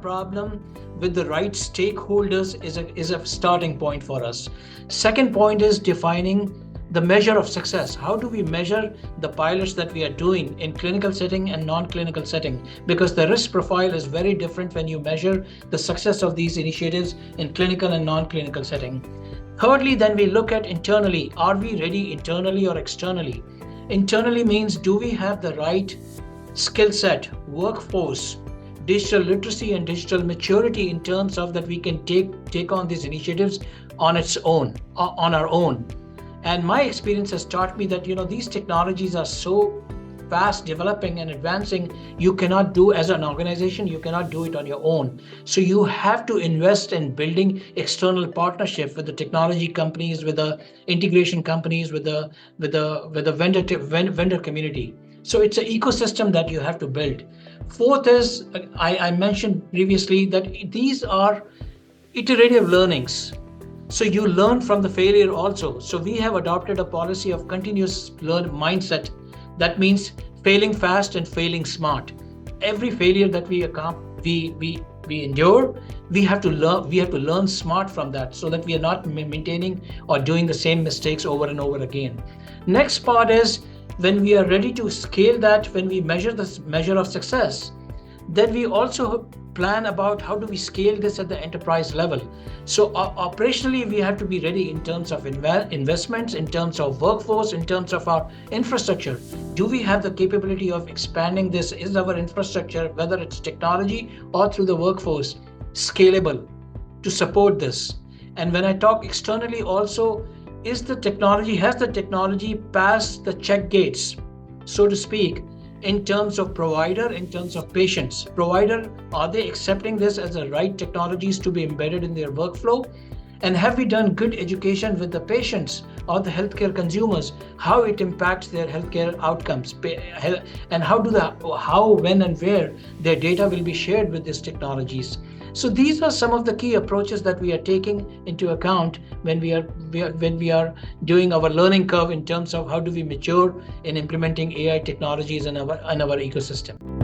problem with the right stakeholders is a starting point for us. Second point is defining the measure of success. How do we measure the pilots that we are doing in clinical setting and non-clinical setting? Because the risk profile is very different when you measure the success of these initiatives in clinical and non-clinical setting. Thirdly, then we look at internally. Are we ready internally or externally? Internally means, do we have the right skill set, workforce, digital literacy and digital maturity in terms of that we can take on these initiatives on our own. And my experience has taught me that these technologies are so fast developing and advancing, you cannot do as an organization, you cannot do it on your own. So you have to invest in building external partnership with the technology companies, with the integration companies, with the vendor community. So it's an ecosystem that you have to build. Fourth is, I mentioned previously that these are iterative learnings. So you learn from the failure also. So we have adopted a policy of continuous learn mindset. That means failing fast and failing smart. Every failure that we endure, we have to learn smart from that, so that we are not maintaining or doing the same mistakes over and over again. Next part is, when we are ready to scale that, when we measure this measure of success, then we also plan about how do we scale this at the enterprise level. So operationally, we have to be ready in terms of investments, in terms of workforce, in terms of our infrastructure. Do we have the capability of expanding this? Is our infrastructure, whether it's technology or through the workforce, scalable to support this? And when I talk externally also, has the technology passed the check gates, so to speak, in terms of provider, in terms of patients? Provider, are they accepting this as the right technologies to be embedded in their workflow? And have we done good education with the patients or the healthcare consumers, how it impacts their healthcare outcomes, and how, when and where their data will be shared with these technologies? So these are some of the key approaches that we are taking into account when we are doing our learning curve in terms of how do we mature in implementing AI technologies in our ecosystem.